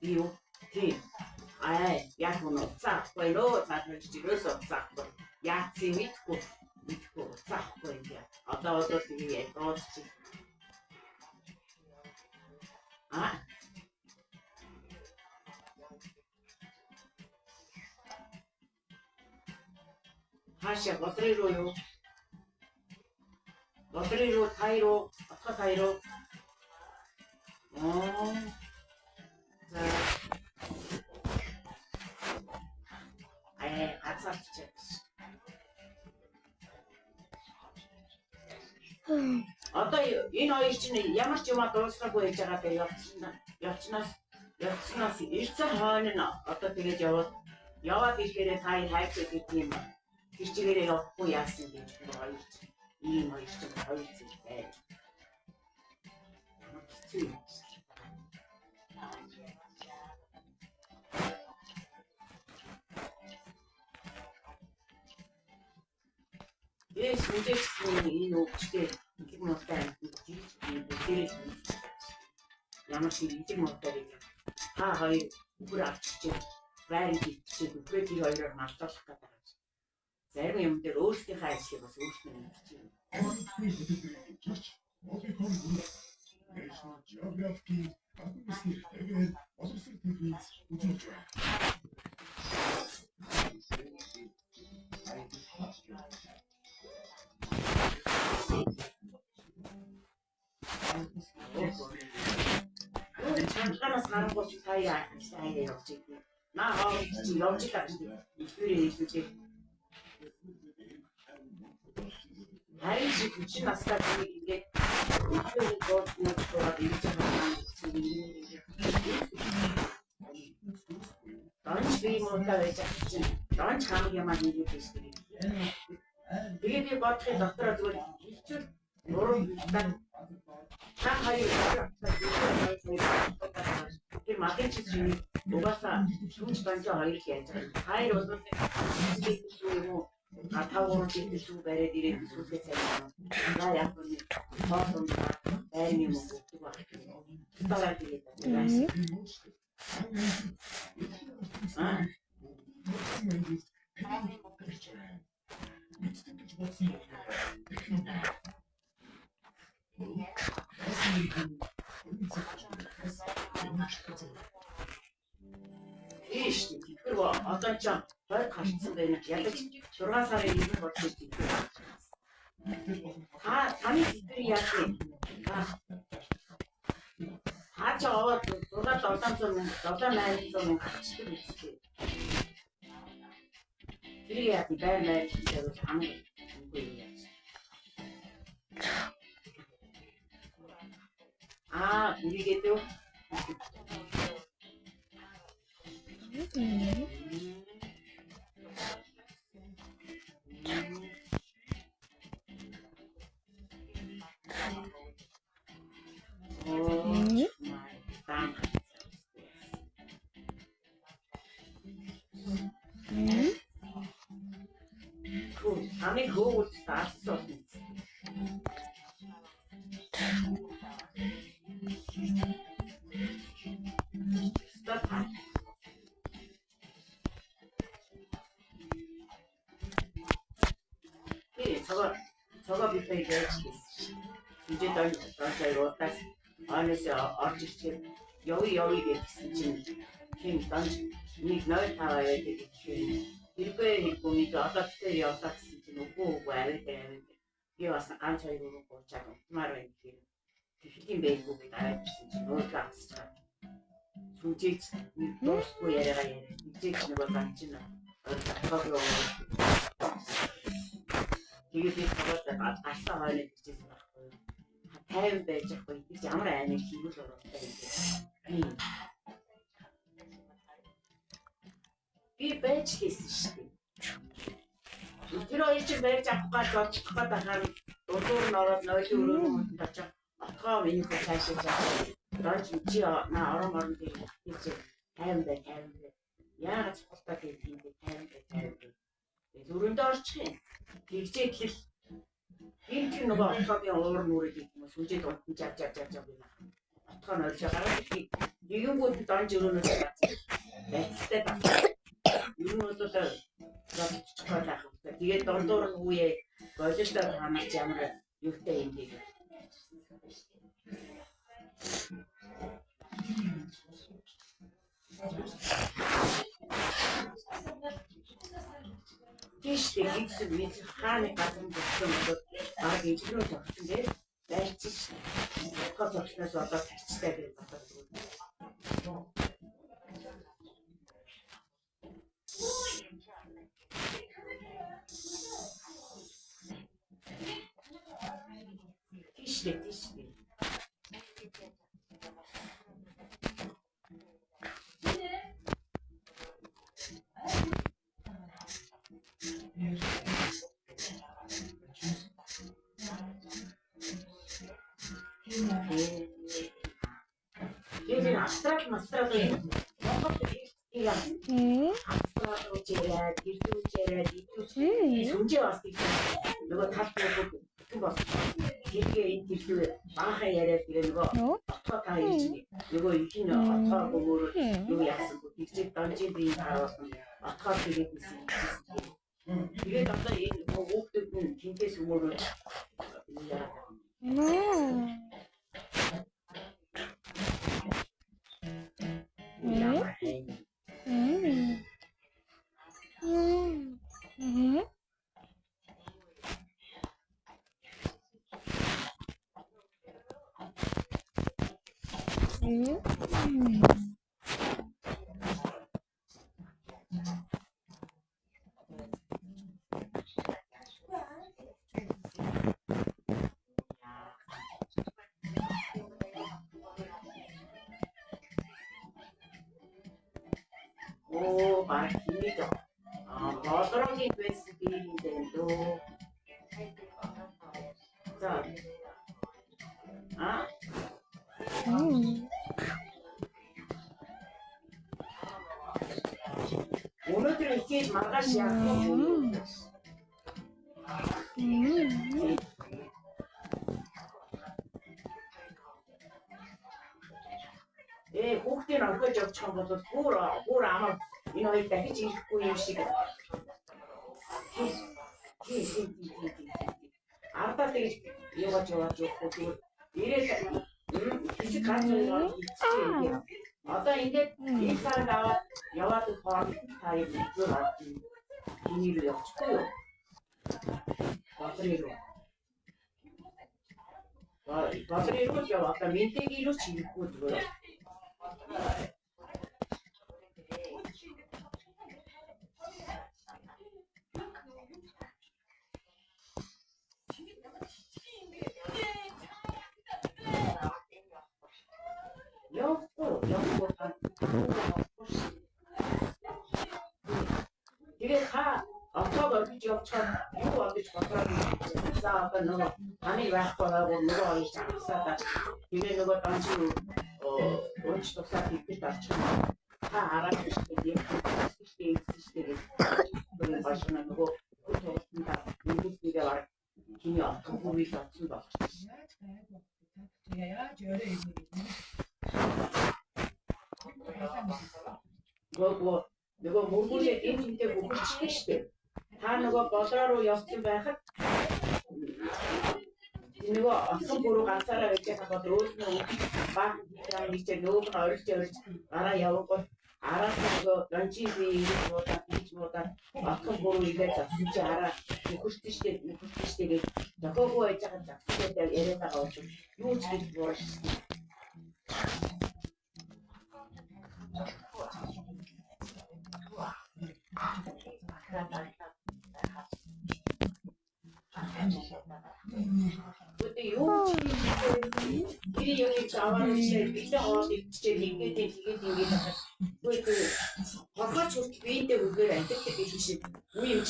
юу тийм яг нь уцаахгүй нөө цааш чигээс уцаахгүй яацсан мэдхгүй уцаахгүй юм. Одоо тэгээ дооч хаашаа бодрын руу юу? Бодрын руу тайруу, отгоо тайруу. За. Гацаарч. Одоо энэ хоёр чинь ямар ч юм дуусгаагүй байж байгаа дээр явцнаас ирсэн хойно нь одоо тэгээд яваад ирэхээр та хайх гэдэг юм. Тэр чигээрээ явахгүй яасан гэж хоёр чинь ийм хоёр чинь хоёр зүйл байж. Мэдээч энэ өвчтэй нэг муутай амт ямар шиг нэг муутай юм. Та хоёр үгээр авчиж байрыг хийчих үгүй хоёроор мартуулах гэдэг. Зарим юм дээр өөрсдийнхээ ажлыг бас өөрсдөө хийчих. Geography, тэгээд боловсрол техник үзүүлж байна. Чамаас гарахгүй таяа сайн явж байгаа. Наа чи явж байгаа ихтэй харин чи настаа тэгээд ихтэй гол ирж байгаа. Данч би муутай байж чинь данч хамаг юм аа хийгээд байна. Тэгээд би бодохын дотроо зүгээр хилчүүл нуруу та хоёр тэр матын чи угаасаа шүүж банжаа хоёр хийж байгаа. Хоёр бол юм атаур гэдэг бариад ирээд сүлгээ цайгаа. За яг нь тоон байрны юм гэдэг баг. Таваад ирээд байна. Иш тэр одоо ч хойд гарцсан байна. Ядаж 6 сарын 1-нд болчих тийм. Таны тэр яах вэ? Хаач аваад 700,000 гарчдаг үстэй. Тэр яах вэ? Байр хийдэг хамгийн үгүй яаж. Үгээд юу? Амиг хөөвөл таасан. Цогоо битээ гэж үжид донцойруудаас анаас орж ирчихээ явъя гэсэн чинь хин данж нэг 0.5 аваад ирэхээр хэрвээ нэг одоо тэр явлаа гэсэн чинь үгүй аваад би бас ганц хоёр өрөө буучаад утмаар байна гэхээр тэгэхээр байхгүй гэж аваад ирсэн чинь өөрөө гацж байгаа. Сүжиж нэг дуусгүй яриагаа нэгжиж нэг бол ганц чинь тэгээд би тэгээд гарсан хойно бичсэн байхгүй. 50 байж ахгүй. Би ямар аймаг хийгүүл оролцоо юм. Би байж хийсэн шүү дээ. Тэр хоёр чинь байж авах гал очих гээд ахаар дурдуур нь ороод нойлын өрөөнөө хүнд очиж отгоо миний цаашаа жаа. Дооч чи орон дээр хийж 50 бай. Яагаад цохолтой тийм 50. Зүрэндээ орчих юм. Тэгжээ гэл энэ чинь нөгөө отгоогийн уур нүрийг юм сүнжээд унтан жав байна. отгоо нөлж байгаа. Нэгэн донж өрөөнөөс байцтай баг. Юу нь бол зодчих байх юм. Тэгээд дондуурх үе бололтой хамаарч ямар юутай юм гээд. Тийш тэгсэн хааны газар болсон бол баг ижлөө зогсон дээр байлчиж отгоо зогсноос одоо тарчтай гэж боддог. Тийш. Jadi abstrak ini. Iya. Abstrak ujian, itu sungai pasti. Lalu thapnya itu bos. Jadi itu bahaya ya itu. Apa kaya ini? Lalu ini apa umur? Lalu ya itu tanjir di harus apa pilih itu. Jadi tapi ini waktu pun cinta umur. Oh, parkito. Otro que es intento. Ah. 오늘들은 이게 마가시야. 예, 혹대는 그저 처음부터 보라 아마 이놈의 때 해지 있고 임시가. 아빠들이 이거 좋고 이래서 비슷 가능한 있지. 어떤 이제 이 사람가 여와도 다 이거 비닐을 엮고요. 바트리로 저 아까 민대기로 짓고 들어요. 이게 다 아빠가 지역 참 이거 어디 저거라고 싸가 너가 아니 와서라고 누가 어디 싸다 이게 누가 단지 원치도 싸기 있다 다 알아주시게 시스템 그런 발전하는 거 그렇습니다. 미국이가 말 김이 어떤 부분이 같은가 нөгөө мөргүүлээ энэтэй бүгдчихсэн шүү дээ. Та нөгөө болоороо явсан байхад нөгөө отхон бүрүү ганцаараа байж байгаа бол өөрснөө баг нэг нөгөө нь орж гараа явахгүй араас нөгөө ганчийн бие муудаа бич муудаа отхон бүрүү игээ завсан чи араа нөхөртэй шүү дээ гэж зохиогоо байж байгаа завстай яриад байгаа учраас юу ч гэж боож 그때 용치 길이 여기 자와를 밑에 어디 이게 그 바깥 쪽 위인데 그걸 안 뜯게 주신 우리